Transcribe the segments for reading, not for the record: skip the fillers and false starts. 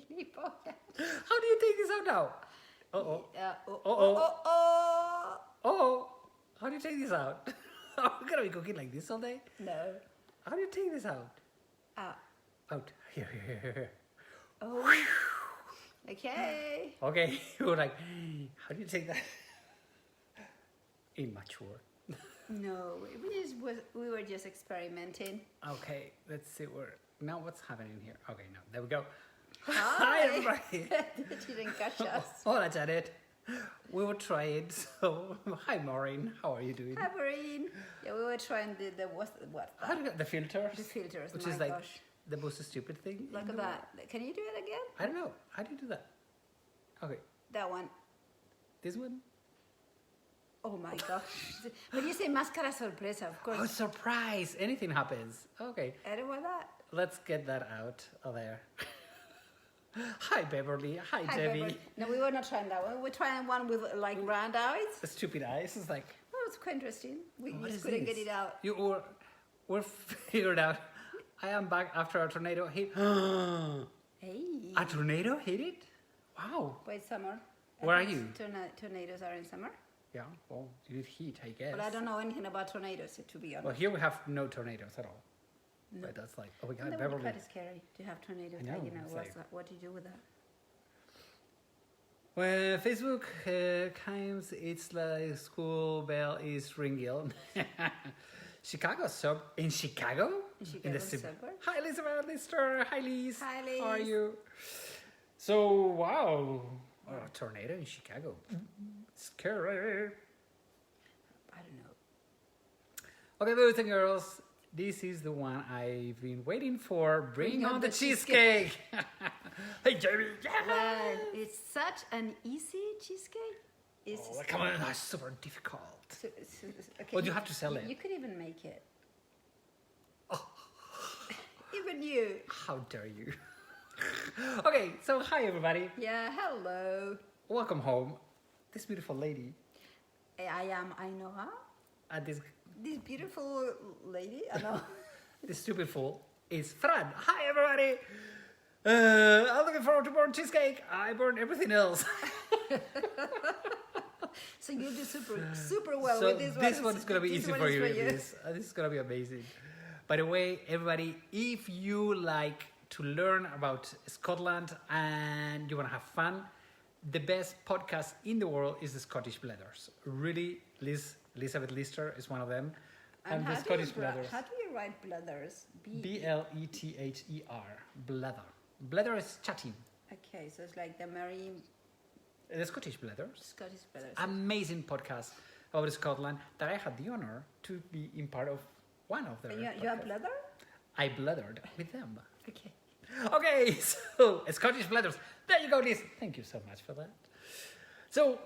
How do you take this out now? How do you take this out? Are we gonna be cooking like this all day? No. How do you take this out? Out. Here. Oh. Okay. Okay. We're like, how do you take that? Immature. No, we were just experimenting. Okay, let's see now what's happening here. Okay, now there we go. Hi everybody. You didn't catch us. Oh, that's at it. We will try it. So, hi Maureen, how are you doing? Hi, Maureen. Yeah, we were trying How do you the filters? The filters. Which my is like gosh. the most stupid thing. Look at that. Can you do it again? I don't know. How do you do that? Okay. That one. This one? Oh my gosh. When you say máscara sorpresa, of course. Oh, surprise! Anything happens. Okay. I don't want that. Let's get that out of there. Hi Beverly. Hi Debbie. Beverly. No, we were not trying that one. We were trying one with like round eyes. The stupid eyes is like. Oh, it's quite interesting. We What just is couldn't this? get it out. We're figured out. I am back after a tornado hit. Hey. A tornado hit it? Wow. Wait, summer. Where are you? Tornadoes are in summer. Yeah, well, you heat, I guess. But I don't know anything about tornadoes, to be honest. Well, here we have no tornadoes at all. No. But that's like, oh my God, That would be Beverly. quite scary to have tornadoes. I know, Like, it's like- what do you do with that? When Facebook comes, it's like school bell is ringing. Chicago in Chicago? In the suburb? Hi, Elizabeth, Lister. Hi, Liz. Hi, Liz. How are you? So, wow. Oh, a tornado in Chicago. Scary. I don't know. Okay, boys and girls, this is the one I've been waiting for. Bring on the cheesecake. Hey, Jamie. Well, it's such an easy cheesecake. It's Oh, come on, that's super difficult. okay, Well, you have to sell it. You could even make it. Even you. How dare you? Okay, so hi everybody. Yeah, hello. Welcome home. This beautiful lady I am Ainoa. and this Beautiful lady. I know. this stupid fool is Fran. Hi everybody. I'm looking forward to burnt cheesecake. I burned everything else. So you do super well So with this one. this one is gonna be This easy one for is you. This is gonna be amazing. By the way, everybody, if you like to learn about Scotland and you want to have fun, the best podcast in the world is the Scottish Blathers. Really, Elizabeth Lister is one of them. And the Scottish Blathers. How do you write blathers? Blether. Blather. Blather is chatting. Okay, so it's like the merry The Scottish Blathers. Scottish blathers. Amazing podcast about Scotland that I had the honor to be in part of one of their You are podcasts. blather? I blathered with them. Okay. Okay, so Scottish Blathers. There you go, Liz. Thank you so much for that. So,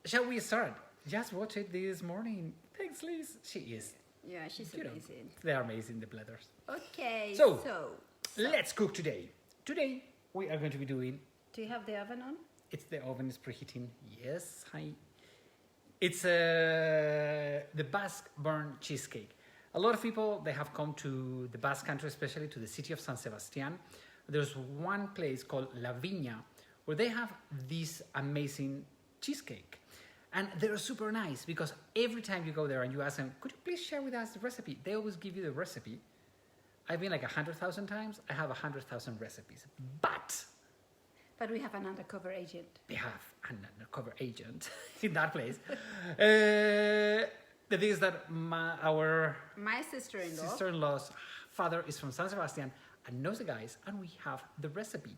shall we start? Just watched it this morning. Thanks, Liz. She is. Yeah, she's You know, amazing. they are amazing, the Blathers. Okay, So, so let's cook today. Today, we are going to be doing, do you have the oven on? it's the oven is preheating. Yes, hi. It's the Basque Burnt Cheesecake. A lot of people, they have come to the Basque country, especially to the city of San Sebastian. There's one place called La Viña where they have this amazing cheesecake. And they're super nice because every time you go there and you ask them, could you please share with us the recipe? They always give you the recipe. I've been like 100,000 times. I have 100,000 recipes. But But we have an undercover agent. we have an undercover agent in that place. The thing is that My sister-in-law. sister-in-law's father is from San Sebastian and knows the guys, and we have the recipe.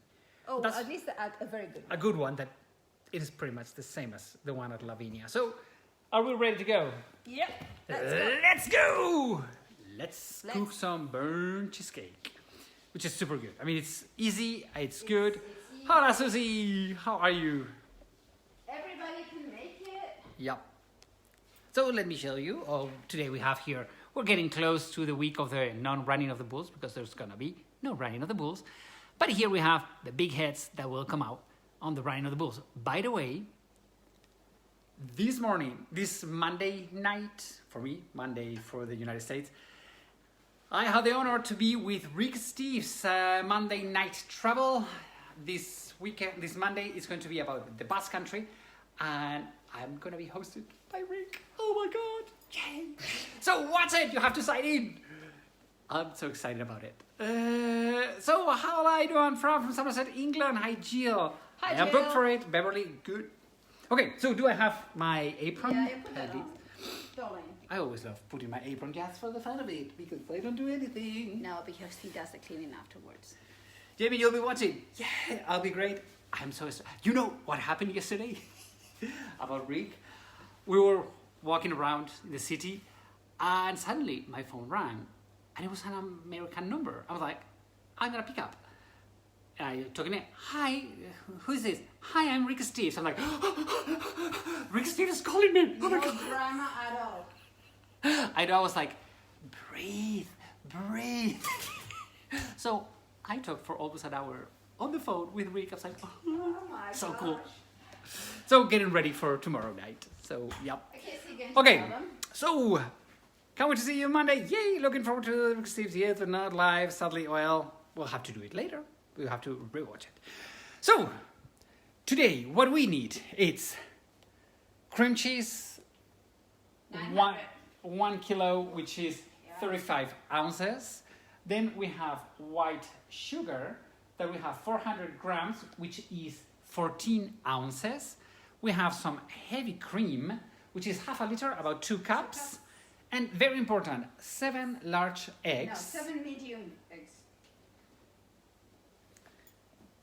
Oh, That's at least a very good a one. good one that it is pretty much the same as the one at Lavinia. So, are we ready to go? Yep. Let's go. Let's go! Let's cook some burnt cheesecake, which is super good. I mean, it's easy, it's good. easy. Hola, Susie! How are you? Everybody can make it. Yep. So let me show you. Today we have here, we're getting close to the week of the non-running of the bulls because there's gonna be no running of the bulls. But here we have the big heads that will come out on the running of the bulls. By the way, this morning, this Monday night, for me, Monday for the United States, I had the honor to be with Rick Steve's Monday Night Travel. this weekend, this Monday, is going to be about the Basque Country, and I'm going to be hosted by Rick. Oh my God! Yay! So what's it? You have to sign in. I'm so excited about it. So how are I doing? From Somerset, England. Hi, Jill. Hi, I am Jill. booked for it. Beverly, good. Okay, so do I have my apron? Yeah, you put it handy? on. Darling. I always love putting my apron just for the fun of it, because I don't do anything. No, because he does the cleaning afterwards. Jamie, you'll be watching. Yeah, I'll be great. I'm so excited. You know what happened yesterday about Rick? We were walking around the city, and suddenly my phone rang, and it was an American number. I was like, I'm gonna pick up. And I took it in. Hi, who's this? Hi, I'm Rick Steves. I'm like, Rick Steves is calling me. Oh my No God. drama at all. I know, I was like, breathe. So I talked for almost an hour on the phone with Rick. I was like, Oh my so gosh. cool. So getting ready for tomorrow night. So, yep. Okay, so you're going Okay, to tell them? so can't wait to see you Monday. Yay, looking forward to Rick Steve's Yes but Not Live. Sadly, well, we'll have to do it later. We'll have to rewatch it. So, today, what we need, it's cream cheese, 900. 1 kilo, which is 35 ounces. Then we have white sugar, that we have 400 grams, which is 14 ounces. We have some heavy cream, which is half a liter, about 2 cups. And very important, 7 large No, eggs. 7 medium eggs.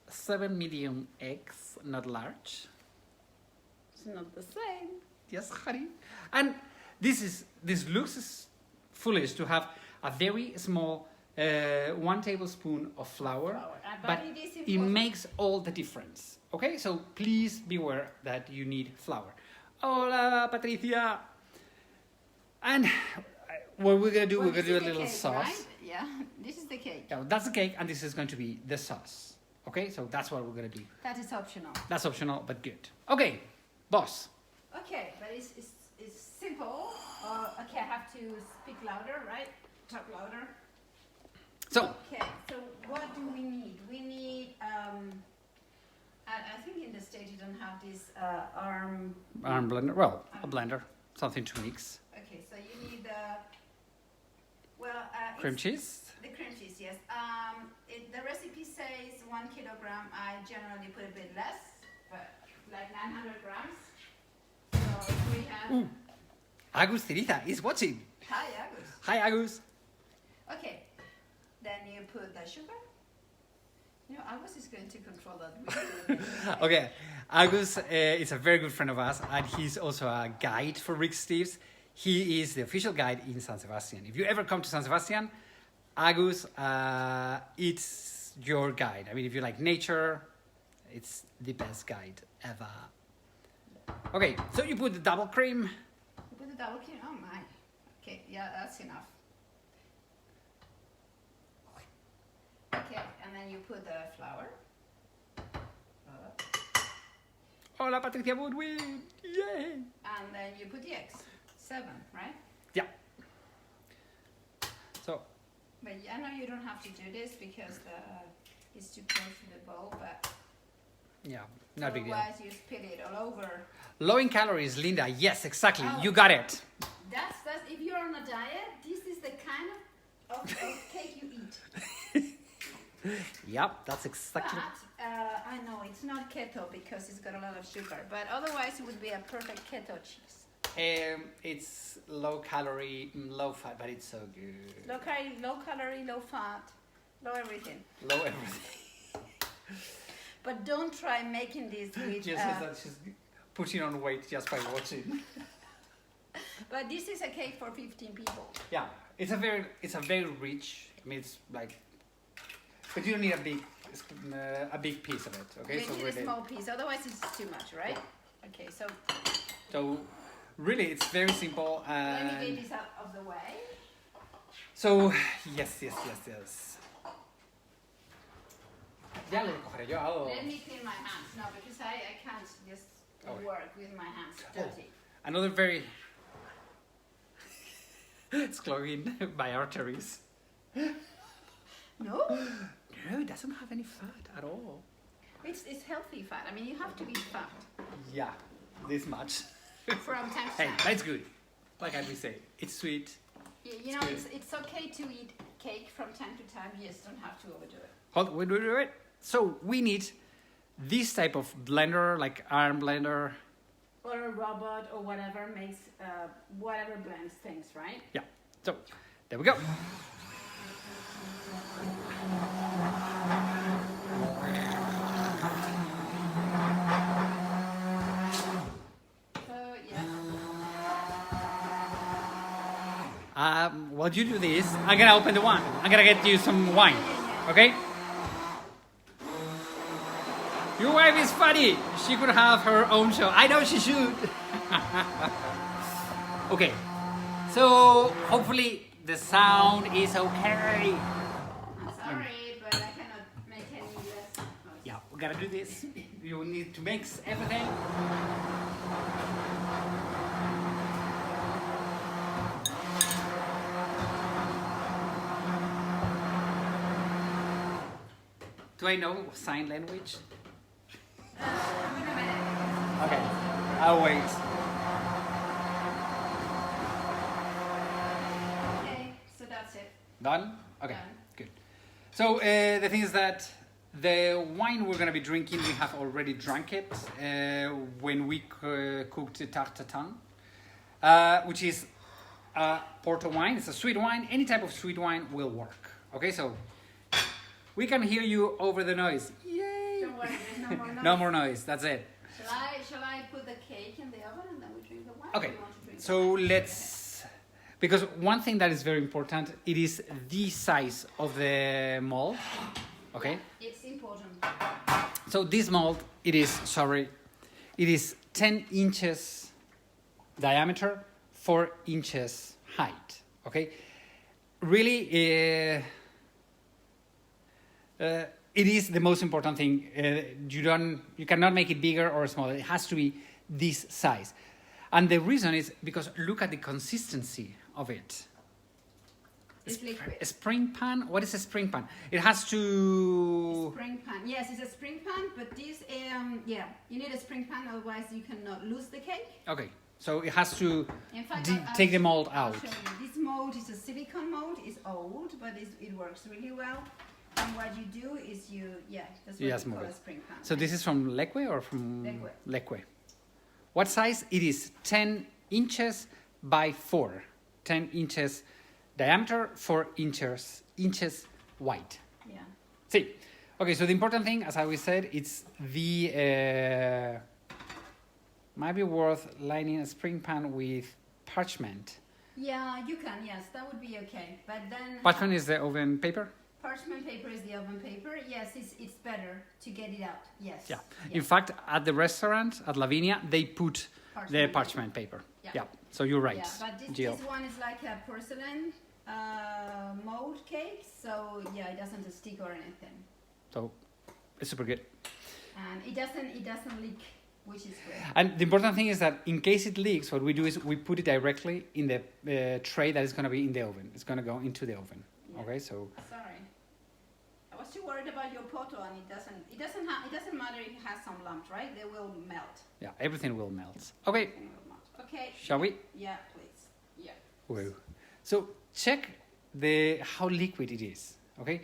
7 medium eggs, not large. It's not the same. Yes, honey. And this looks foolish to have a very small 1 tablespoon of flour, But but it is it important. makes all the difference. Okay, so please beware that you need flour. Hola, Patricia. And what we're gonna do, Well, we're gonna this do a is the little cake, sauce. Right? Yeah, this is the cake. Yeah, that's the cake, and this is going to be the sauce. Okay, so that's what we're gonna do. That is optional. That's optional, but good. Okay, boss. Okay, but it's simple. Okay, I have to speak louder, right? Talk louder. So, Okay, so what do we need? We need, I think in the States you don't have this arm. arm blender. Well, a blender, something to mix. Okay, so you need Cream it's cheese. the cream cheese, yes. The recipe says 1 kilogram. I generally put a bit less, but like 900 grams. So we have. Ooh. Agus Tirita is watching. Hi, Agus. Hi, Agus. Okay, then you put the sugar. You know, Agus is going to control that. Okay, Agus is a very good friend of us, and he's also a guide for Rick Steves. He is the official guide in San Sebastian. If you ever come to San Sebastian, Agus, it's your guide. I mean, if you like nature, it's the best guide ever. Okay, so you put the double cream. You put the double cream. Oh my. Okay, yeah, that's enough. Okay, and then you put the flour. Hola, Patricia Woodwin. Yay! And then you put the eggs. 7, right? Yeah. So, But I know you don't have to do this because it's too close to the bowl, but yeah, not a big deal. otherwise you spill it all over. Low in calories, Linda. Yes, exactly. Oh. You got it. That's if you're on a diet, this is the kind of cake you eat. Yep, that's exactly. But I know it's not keto because it's got a lot of sugar, but otherwise it would be a perfect keto cheese. It's low calorie, low fat, but it's so good. Low calorie, low fat, low everything. Low everything. But don't try making this with. Just as that she's putting on weight just by watching. But this is a cake for 15 people. Yeah, it's a very rich. I mean, it's like, but you don't need a big piece of it. Okay, You so need a really, small piece, otherwise it's too much, right? Okay, so really, it's very simple. let me And get this out of the way. so yes. Ya lo cogeré yo. Let me clean my hands. No, because I can't just Okay. work with my hands Oh. dirty. Another very. It's clogging my arteries. No? No, it doesn't have any fat at all. It's healthy fat. I mean, you have to eat fat Yeah, this much. from time to Hey, time. that's good. Like I say, it's sweet. You know, good. it's okay to eat cake from time to time. You just don't have to overdo it. Hold, we do it. So we need this type of blender, like arm blender. Or a robot or whatever makes whatever blends things, right? Yeah. So there we go. So yeah. While you do this, I'm gonna open the wine. I'm gonna get you some wine. Okay? Your wife is funny. She could have her own show. I know she should. Okay. So hopefully the sound is okay. I'm sorry, but I cannot make any less noise. Yeah, we gotta do this. You need to mix everything. Do I know sign language? Wait a minute. Okay, I'll wait. Okay, so that's it. Done? Okay, Done. good. So the thing is that the wine we're gonna be drinking, we have already drunk it when we cooked tarte tatin, which is a Porto wine. It's a sweet wine. Any type of sweet wine will work. Okay, so we can hear you over the noise. Yay! Don't worry, there's no more noise. No more noise. That's it. Shall I put the cake in the oven and then we drink the wine? Okay, Or you want to drink so the wine? let's, because one thing that is very important, it is the size of the mold, okay? It's important. So this mold, it is 10 inches diameter, 4 inches height, okay? Really, it is the most important thing. You cannot make it bigger or smaller. It has to be this size. And the reason is because look at the consistency of it. It's liquid. A spring pan? What is a spring pan? It has to... Spring pan. Yes, it's a spring pan, but this, yeah, you need a spring pan, otherwise you cannot lose the cake. Okay, so it has to In fact, take the mold I'll out. show you. This mold is a silicone mold. It's old, but it works really well. And what you do is that's what You just you move call it. a spring pan. So this is from Leque or from... Leque. Leque. What size? It is 10 inches by 4. 10 inches diameter, 4 inches wide. Yeah. See. Okay, so the important thing, as I always said, it's the... might be worth lining a spring pan with parchment. Yeah, you can, yes, that would be okay. But then... Parchment is the oven paper? Parchment paper is the oven paper. Yes, it's better to get it out. Yes. Yeah. Yes. In fact, at the restaurant, at Lavinia, they put the parchment paper. Yeah. So you're right, Yeah, but Jill. this one is like a porcelain mold cake, so yeah, it doesn't stick or anything, So it's super good. and it doesn't leak, which is great. And the important thing is that in case it leaks, what we do is we put it directly in the tray that is going to be in the oven. It's going to go into the oven. Yeah. Okay, so Sorry, I was too worried about your poto, and it doesn't matter if it has some lumps, right? They will melt. yeah, everything will melt. Okay, Everything will melt. Okay. shall we? Yeah, please. Yeah. Whoa. So check how liquid it is. Okay,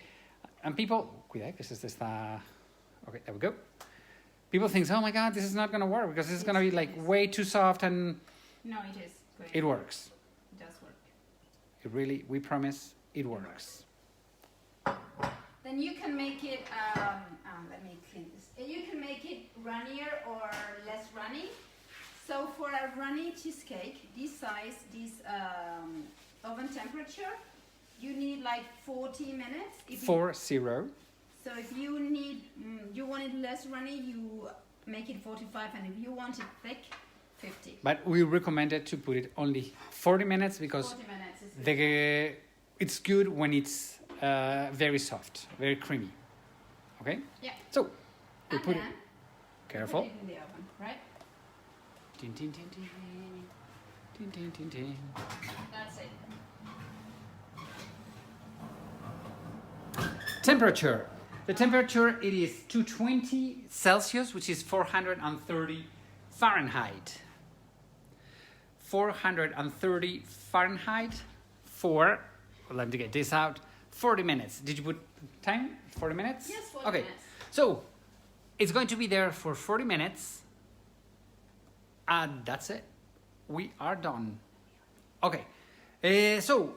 and people, cuidado, que esto está. Okay, there we go. People think, oh my God, this is not going to work because this is going to be like way too soft, and No, it is great. it works. It does work. It really, we promise, it works. Then you can make it, let me clean this. You can make it runnier or less runny. So for a runny cheesecake, this size, this oven temperature, you need like 40 minutes. If you- 4-0. So if you need, you want it less runny, you make it 45, and if you want it thick, 50. But we recommended to put it only 40 minutes because 40 minutes is good. it's good when it's very soft, very creamy. Okay? Yeah. So, we And put it, then careful. put it in the oven, right? Tin, tin, tin, tin. Tin, tin, tin, tin. That's it. Temperature. The temperature, it is 220 Celsius, which is 430 Fahrenheit. 430 Fahrenheit for, let me get this out, 40 minutes. Did you put time? 40 minutes? Yes, 40 okay. minutes. So, it's going to be there for 40 minutes. And that's it. We are done. Okay. So,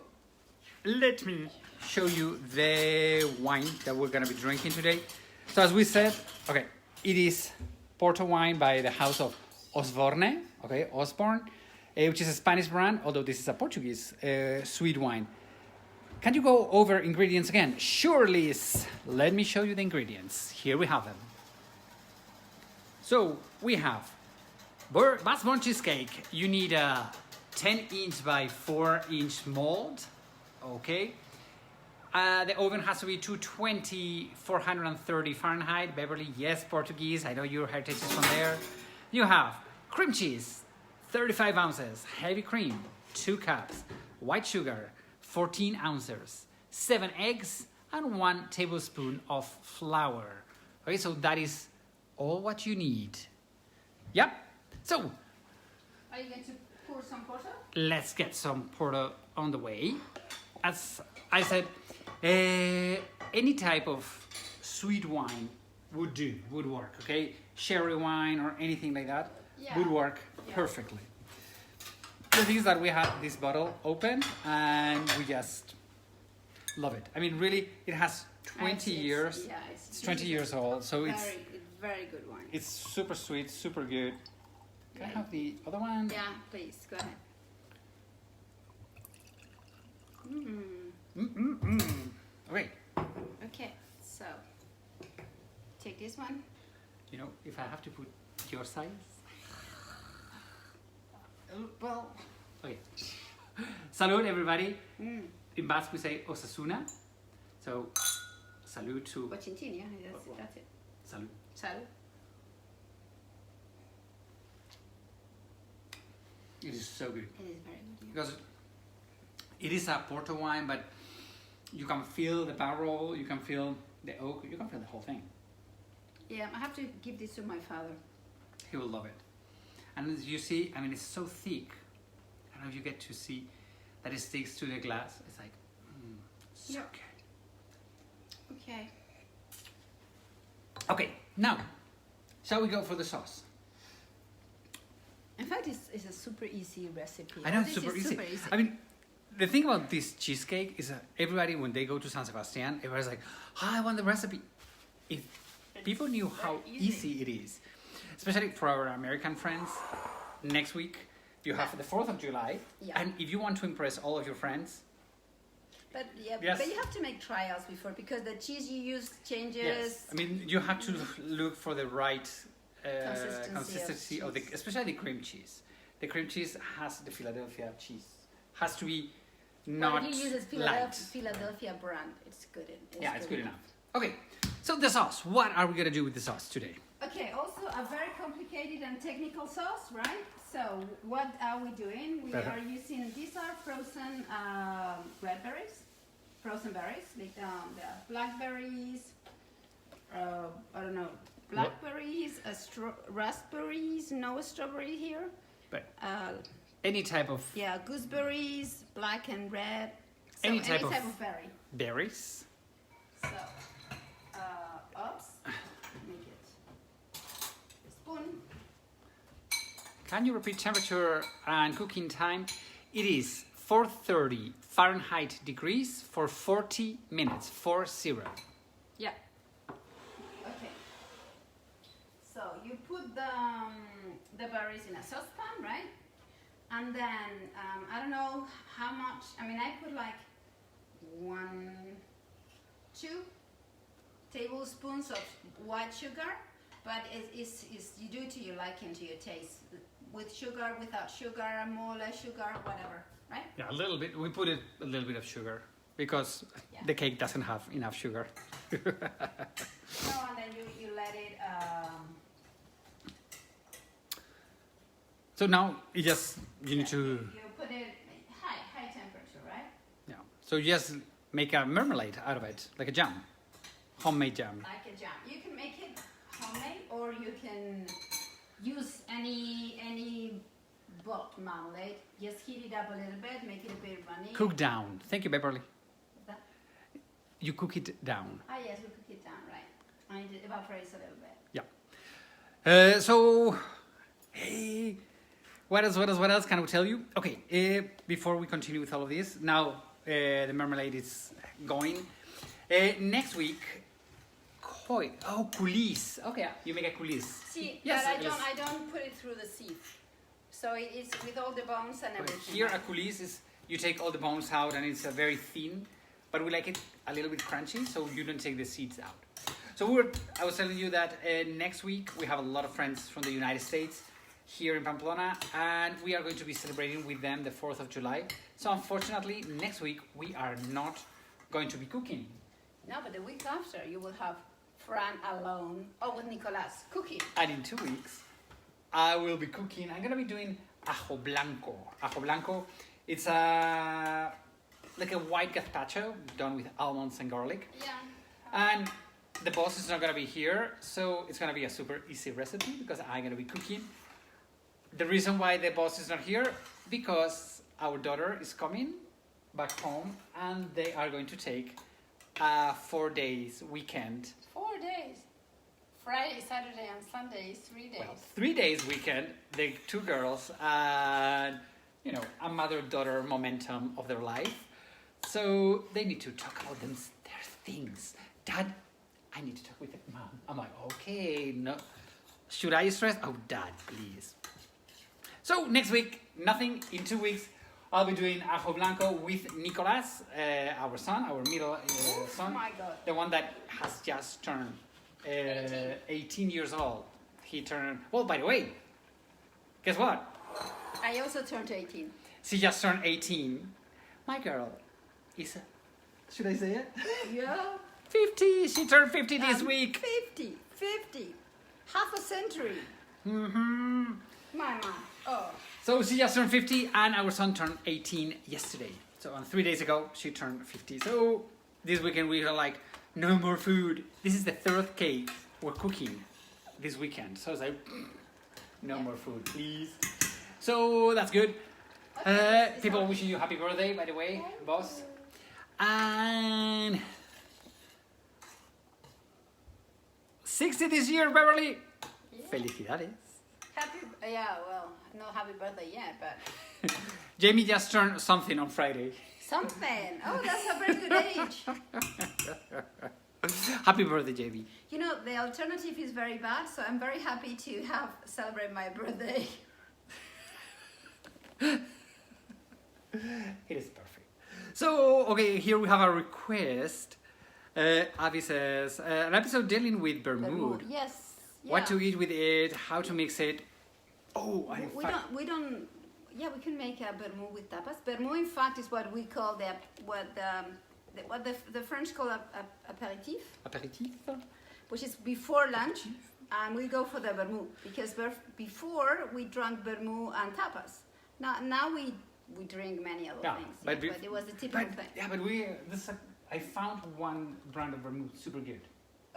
let me show you the wine that we're going to be drinking today. So, as we said, okay, it is Porto wine by the house of Osborne, okay, Osborne, which is a Spanish brand, although this is a Portuguese sweet wine. Can you go over ingredients again? Sure, Liz. Let me show you the ingredients. Here we have them. So, we have Basque Burnt Cheesecake. You need a 10-inch by 4-inch mold, okay? The oven has to be 220, 430 Fahrenheit. Beverly, yes, Portuguese. I know your heritage is from there. You have cream cheese, 35 ounces. Heavy cream, 2 cups. White sugar, 14 ounces. 7 eggs and 1 tablespoon of flour. Okay, so that is all what you need. Yep. So, Are you going to pour some porter? let's get some porter on the way. As I said, any type of sweet wine would do, would work, okay? Sherry wine or anything like that would work perfectly. The thing is that we have this bottle open and we just love it. I mean, really, it has 20 years. Yeah, It's 20 years old, so it's very good wine. it's super sweet, super good. Can I have the other one? Yeah, please, go ahead. Okay. Okay, so take this one. You know, if I have to put your size. Well, okay. Salud, everybody. In Basque, we say Osasuna. So, salud to. Bochinchín, yeah, that's it. Salud. Salud. It is so good. It is very good. Because it is a Porto wine, but you can feel the barrel, you can feel the oak, you can feel the whole thing. Yeah, I have to give this to my father. He will love it. And as you see, I mean, it's so thick. I don't know if you get to see that it sticks to the glass. It's like, so good. Okay. Okay, now, shall we go for the sauce? In fact, it's a super easy recipe. I know, This it's super is easy. super easy. I mean, the thing about this cheesecake is that everybody, when they go to San Sebastian, everybody's like, oh, I want the recipe. If people knew how easy it is, especially for our American friends, next week you have the 4th of July, and if you want to impress all of your friends, But Yes. but you have to make trials before because the cheese you use changes. yes, I mean, you have to look for the right Consistency of of the, especially the cream cheese. The cream cheese has the Philadelphia cheese. Has to be not Well, he uses light. Philadelphia brand. It's good. It's good enough. Okay, so the sauce. What are we gonna do with the sauce today? Okay, also a very complicated and technical sauce, right? So what are we doing? We are using, these are frozen red berries, frozen berries, like the blackberries, I don't know, blackberries, raspberries, no strawberry here. But any type of gooseberries, black and red. So Any type of- berry. berries. So, oops, make it a spoon. Can you repeat temperature and cooking time? It is 430 Fahrenheit degrees for 40 minutes. 40. Yeah. Okay. So you put the berries in a saucepan, right? And then I don't know how much. I mean, I put like 2 tablespoons of white sugar, but it's you do it to your liking, to your taste. With sugar, without sugar, more or less sugar, whatever, right? Yeah, a little bit. We put a little bit of sugar because the cake doesn't have enough sugar. No, and then you let it. So now you need to. You put it high temperature, right? Yeah. So you just make a marmalade out of it, like a jam, homemade jam. Like a jam. You can make it homemade, or you can use any bulk marmalade. Just heat it up a little bit, make it a bit runny. Cook down. Thank you, Beverly. What's that? You cook it down. Ah, yes, we cook it down, right. And it evaporates a little bit. Yeah. So, hey, what else can we tell you? Okay, before we continue with all of this, now the marmalade is going. Next week, coulis. Okay, you make a coulis. See, Yes, but yes. I don't put it through the sieve. So it's with all the bones and everything. Here, a coulis is you take all the bones out and it's very thin, but we like it a little bit crunchy, so you don't take the seeds out. So I was telling you that next week we have a lot of friends from the United States here in Pamplona, and we are going to be celebrating with them the 4th of July. So unfortunately, next week we are not going to be cooking. No, but the week after you will have Fran alone, with Nicolas cooking. And in 2 weeks, I will be cooking. I'm gonna be doing ajo blanco. Ajo blanco, it's like a white gazpacho done with almonds and garlic. Yeah. And the boss is not gonna be here, so it's gonna be a super easy recipe because I'm gonna be cooking. The reason why the boss is not here, because our daughter is coming back home and they are going to take a 4 days weekend. 4 days. Friday, Saturday, and Sunday is 3 days. Well, 3 days weekend, the two girls, and a mother-daughter momentum of their life. So they need to talk about their things. Dad, I need to talk with Mom. I'm like, okay, no. Should I stress? Oh, Dad, please. So next week, nothing. In 2 weeks, I'll be doing ajo blanco with Nicolas, our son, our middle son. Oh my God. The one that has just turned 18 years old. He turned, well, by the way, guess what? I also turned 18. She just turned 18. My girl is, should I say it? Yeah. 50. She turned 50 this week. 50. Half a century. Mm-hmm. My mom. Oh. So she just turned 50 and our son turned 18 yesterday. So 3 days ago, she turned 50. So this weekend we are like, no more food. This is the third cake we're cooking this weekend. So it's like, no more food, please. So that's good. People wishing you happy birthday, by the way, boss. And 60 this year, Beverly. Yeah. Felicidades. No happy birthday yet, but Jamie just turned something on Friday. something. Oh, that's a very good age. Happy birthday, Jamie. You know, the alternative is very bad, so I'm very happy to celebrate my birthday. It is perfect. So, okay, here we have a request. Avi says, an episode dealing with vermouth. Yes. Yeah. What to eat with it, how to mix it. Oh, and in fact, we can make a vermouth with tapas. Vermouth, in fact, is what we call what the French call aperitif, aperitif. which is before lunch, and we go for the vermouth because before we drank vermouth and tapas. Now we drink many other things, but it was the typical thing. Yeah, but I found one brand of vermouth super good.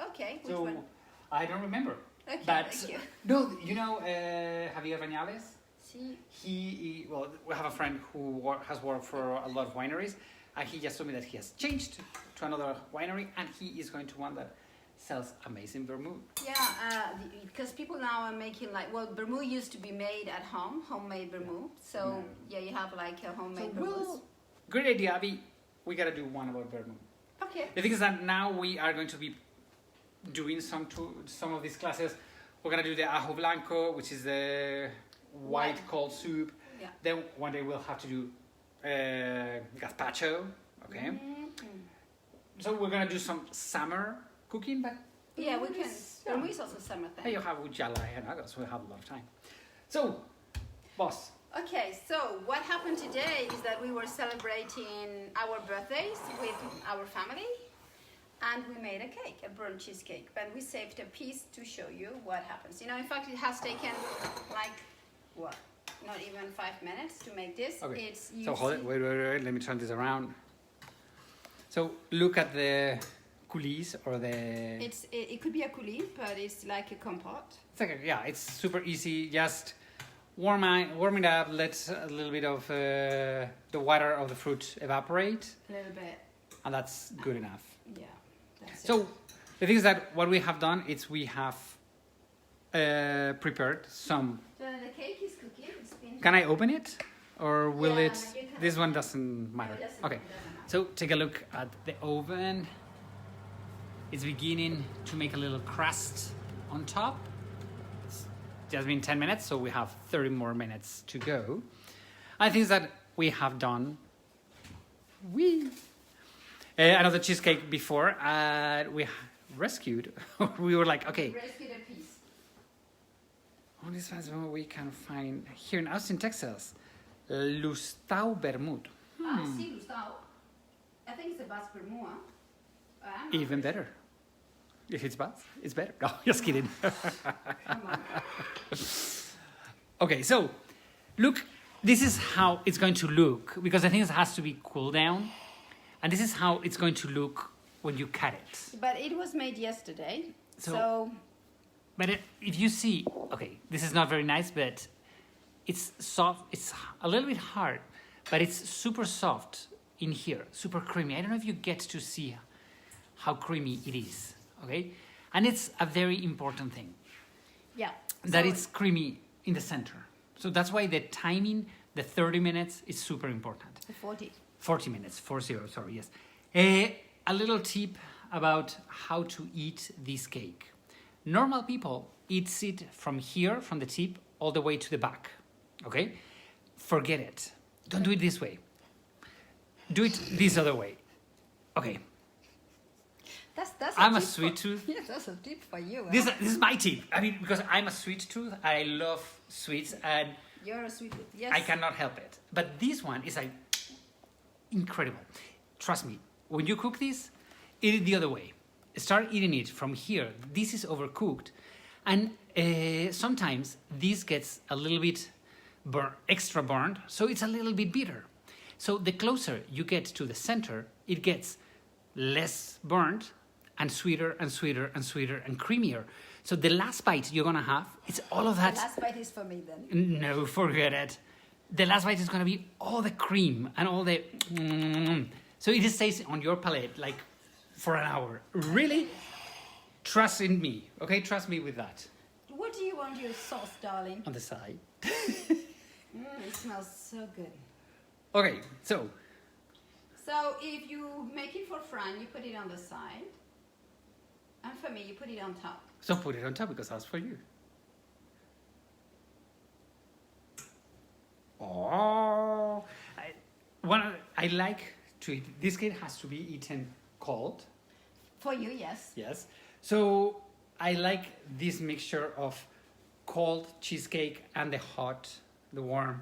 Okay, which So one? I don't remember. Okay, But thank you. no, you know Javier Bañales? See, We have a friend who has worked for a lot of wineries, and he just told me that he has changed to another winery, and he is going to one that sells amazing vermouth. yeah, because people now are making vermouth used to be made at home, homemade vermouth. So yeah, you have like a homemade vermouth. Great idea, Abby. We gotta do one about vermouth. Okay. The thing is that now we are going to be doing some of these classes. We're gonna do the ajo blanco, which is the white cold soup. Yeah. Then one day we'll have to do gazpacho. Okay. Mm-hmm. So we're gonna do some summer cooking, but Yeah, we can. Vermouth is also summer hey, thing. you have July and August. We have a lot of time. So, boss. Okay, so what happened today is that we were celebrating our birthdays with our family, and we made a cake, a burnt cheesecake. But we saved a piece to show you what happens. In fact, it has taken not even 5 minutes to make this. Okay. You So hold it. see- Wait. Let me turn this around. So look at the coulis or the... It could be a coulis, but it's like a compote. It's like it's super easy. Just warm it up. Let a little bit of the water of the fruit evaporate. A little bit. And that's good enough. Yeah, that's So it. the thing is that what we have done is we have prepared some... So the cake is cooking. It's been... Can I open it? Or will Yeah, it... you can This open one it. doesn't matter. No, it doesn't- Okay. it doesn't matter. So take a look at the oven. It's beginning to make a little crust on top. It's just been 10 minutes, so we have 30 more minutes to go. I think that we have done another cheesecake before. We rescued. We were like, okay, Rescued a piece. what is that we can find here in Austin, Texas? Lustau Vermouth. See, Gustavo. I think it's a Basque Burnt. Even better. If it's bad, it's better. No, just kidding. Come on. Okay, so look, this is how it's going to look because I think it has to be cooled down. And this is how it's going to look when you cut it. But it was made yesterday, So- so But if you see, okay, this is not very nice, but it's soft. It's a little bit hard, but it's super soft in here, super creamy. I don't know if you get to see how creamy it is, okay? And it's a very important thing yeah. that So- it's creamy in the center. So that's why the timing, the 30 minutes is super important. 40. 40 minutes, 40, sorry, yes. A little tip about how to eat this cake. Normal people eat it from here, from the tip, all the way to the back, okay? Forget it. Don't do it this way. Do it this other way. Okay, That's I'm a tip sweet for, tooth. Yeah, that's a tip for you. This is my tip. I mean, because I'm a sweet tooth, I love sweets, and You're a sweet tooth. Yes. I cannot help it. But this one is like incredible. Trust me, when you cook this, eat it the other way. Start eating it from here. This is overcooked. And sometimes this gets a little bit extra burned, so it's a little bit bitter. So the closer you get to the center, it gets less burnt and sweeter and sweeter and sweeter and creamier. So the last bite you're gonna have, it's all of The that. last bite is for me then. No, forget it. The last bite is gonna be all the cream and all the... So it stays on your palate like for an hour. Really? Trust in me, okay? Trust me with that. What do you want your sauce, darling? On the side. It smells so good. Okay, so So if you make it for Fran, you put it on the side. And for me, you put it on top. put it on top because that's for you. Oh, I like to eat. This cake has to be eaten cold. For you, yes. Yes. So I like this mixture of cold cheesecake and the warm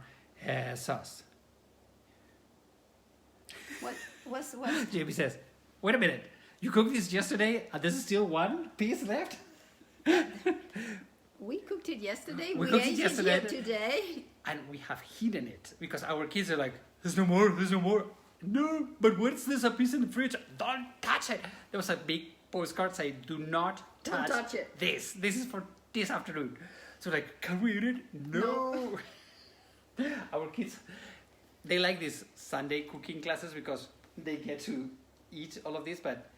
sauce. What's JB says, wait a minute, you cooked this yesterday and there's still one piece left? We cooked it yesterday. We We cooked it ate yesterday. it here today. And we have hidden it because our kids are like, there's no more. No, but what's this, a piece in the fridge? Don't touch it. There was a big postcard saying, do not Don't touch, touch it. this. This is for this afternoon. So like, can we eat it? No. Our kids, they like these Sunday cooking classes because they get to eat all of this, but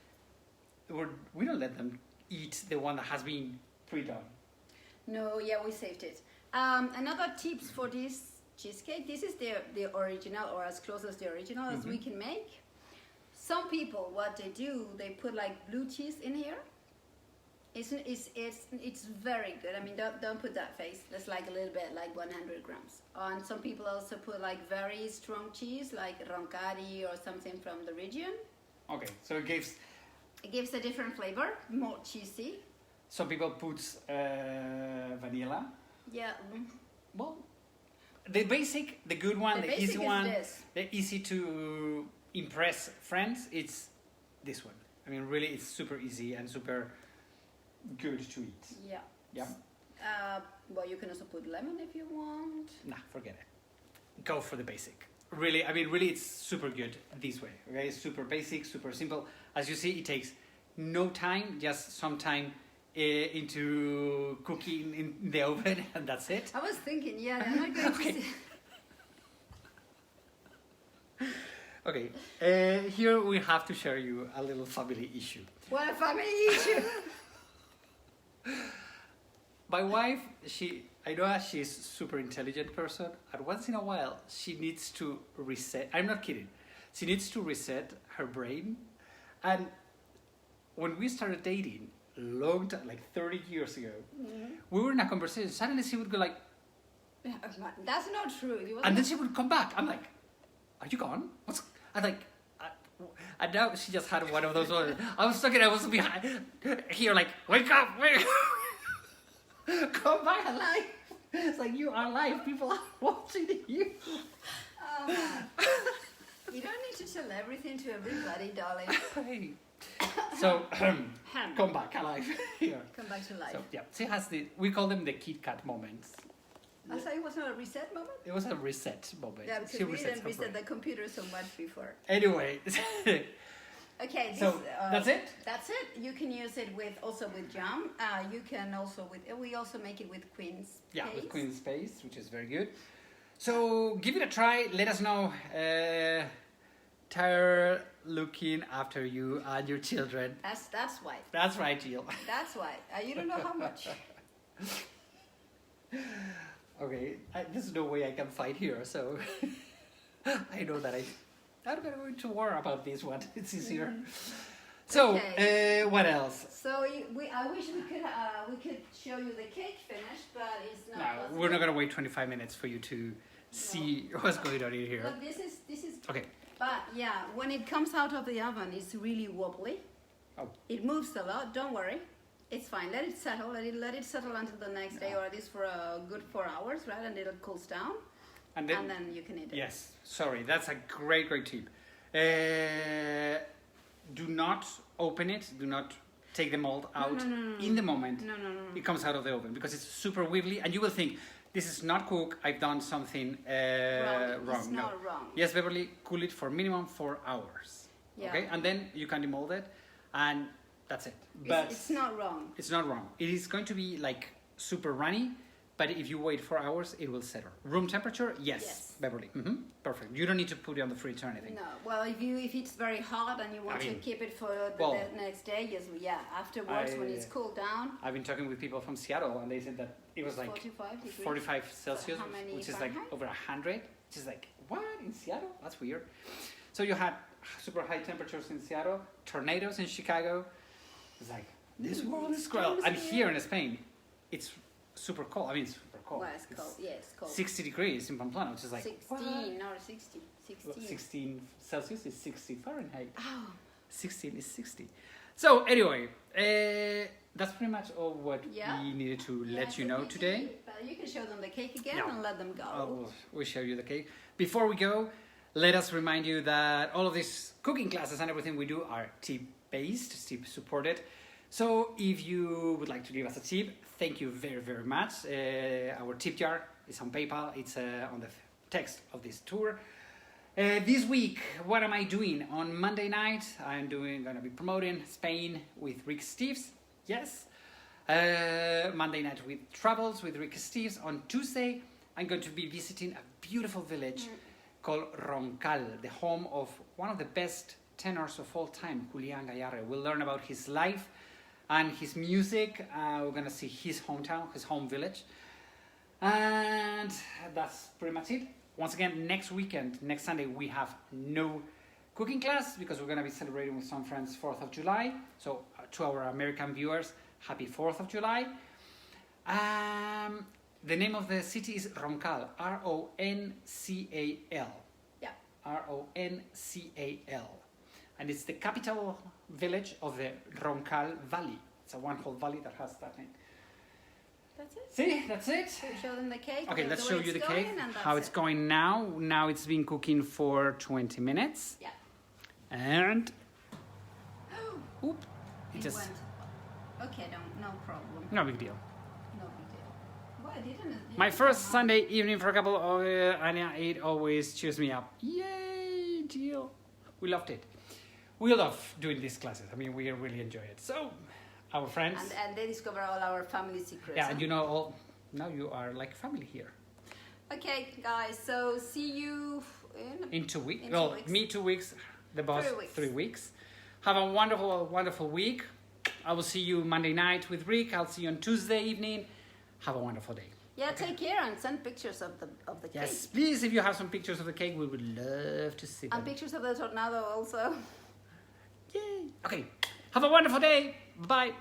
we don't let them eat the one that has been pre-done. No, yeah, we saved it. Another tips for this cheesecake. This is the original, or as close as the original as we can make. Some people, what they do, they put like blue cheese in here. It's very good. I mean, don't put that face. That's like a little bit, like 100 grams. And some people also put like very strong cheese, like Roncari or something from the region. Okay, so it gives... It gives a different flavor, more cheesy. Some people put vanilla. Yeah. Well, the basic, the good one, The the easy basic is one, this. the easy to impress friends, it's this one. I mean, really, it's super easy and super good to eat. Yeah. Yeah? Well, you can also put lemon if you want. Nah, forget it. Go for the basic. Really, I mean, really, it's super good this way. Okay, it's super basic, super simple. As you see, it takes no time, just some time into cooking in the oven, and that's it. I was thinking, yeah, I'm not going Okay. to. Okay, here we have to share you a little family issue. What a family issue! My wife, I know she's a super intelligent person, and once in a while she needs to reset. I'm not kidding. She needs to reset her brain. And when we started dating, long time, like 30 years ago, we were in a conversation. Suddenly she would go like, That's not true. It and wasn't- then she would come back. I'm like, are you gone? I'm like, and now she just had one of those ones. I was behind here, like, wake up, come back alive. It's like, you are alive. People are watching you. Oh, man. You don't need to tell everything to everybody, darling. Hey. So, Ham. come back alive. Here. Come back to life. So, yeah, she has we call them the Kit Kat moments. I thought it was not a reset moment? It was a reset moment. Yeah, because She we resets didn't her reset brain. the computer so much before. Anyway, Okay, this, so that's it? That's it. You can use it also with jam. You can also we also make it with queen's Yeah, paste. with Queen's Paste, which is very good. So give it a try. Let us know. Tired looking after you and your children. That's why. That's right, Jill. That's why. You don't know how much. Okay, there's no way I can fight here, so I know that I'm gonna go to war about this one. It's easier. So, Okay. what else? So I wish we could show you the cake finished, but it's not No, possible. we're not gonna wait 25 minutes for you to see what's going on in here. But this is. Okay. But yeah, when it comes out of the oven, it's really wobbly. Oh. It moves a lot. Don't worry, it's fine. Let it settle. Let it settle until the next day, or at least for a good 4 hours, right? And it'll cools down, And and then you can eat it. yes, sorry, that's a great tip. Do not open it. Do not take the mold out no. in the moment No. it comes out of the oven, because it's super wiggly, and you will think, this is not cooked, I've done something wrong. It's No. not wrong. Yes, Beverly, cool it for minimum 4 hours. Yeah. Okay, and then you can demold it, and that's it. It's not wrong. It's not wrong. It is going to be like super runny, but if you wait 4 hours, it will settle. Room temperature, yes, Yes. Beverly. Perfect. You don't need to put it on the fridge or anything. No. Well, if it's very hot and you want to keep it for the next day, yes, yeah. Afterwards, when it's cooled down. I've been talking with people from Seattle, and they said that it was like 45 degrees. 45 Celsius, how many which is like Fahrenheit? over 100. Which is like, what, in Seattle? That's weird. So you had super high temperatures in Seattle, tornadoes in Chicago. It's like, this world is cold. And here in Spain, it's super cold. I mean, it's super cold. Well, it's cold. Yeah, it's cold. 60 degrees in Pamplona, which is like 16, what? no, 60. 16. 16 Celsius is 60 Fahrenheit. Oh. 16 is 60. So anyway, that's pretty much all what Yeah. we needed to Yeah, let you so know you can today. eat, but you can show them the cake again Yeah. and let them go. We'll show you the cake. Before we go, let us remind you that all of these cooking classes and everything we do are tip-based, tip-supported. So if you would like to give us a tip, thank you very, very much. Our tip jar is on PayPal. It's on the text of this tour. This week, what am I doing? On Monday night, I'm gonna be promoting Spain with Rick Steves. Yes. Monday night with Travels with Rick Steves. On Tuesday, I'm going to be visiting a beautiful village called Roncal, the home of one of the best tenors of all time, Julián Gayarre. We'll learn about his life and his music. We're gonna see his hometown, his home village. And that's pretty much it. Once again, next weekend, next Sunday, we have no cooking class because we're going to be celebrating with some friends 4th of July. So to our American viewers, happy 4th of July. The name of the city is Roncal, R-O-N-C-A-L. Yeah. R-O-N-C-A-L. And it's the capital village of the Roncal Valley. It's a one-whole valley that has that name. That's it. See, that's it. So show them the cake. Okay, the let's way show you it's the going, cake, and how that's it's it. going now. Now it's been cooking for 20 minutes. Yeah. And, oop, It just, went. Okay, no problem. no big deal. No big deal. Well, I didn't. My first Sunday evening for a couple of Anya, it always cheers me up. Yay, Jill. We loved it. we love doing these classes. I mean, we really enjoy it. So, our friends. And they discover all our family secrets. Yeah, and you know, all now you are like family here. Okay, guys. So see you In 2 weeks. In 2 Well, weeks. me 2 weeks. The boss 3 weeks. 3 weeks. Have a wonderful, wonderful week. I will see you Monday night with Rick. I'll see you on Tuesday evening. Have a wonderful day. Yeah, take care and send pictures of the cake. Yes, please, if you have some pictures of the cake, we would love to see them. And pictures of the tornado also. Yay. Okay, have a wonderful day. Bye.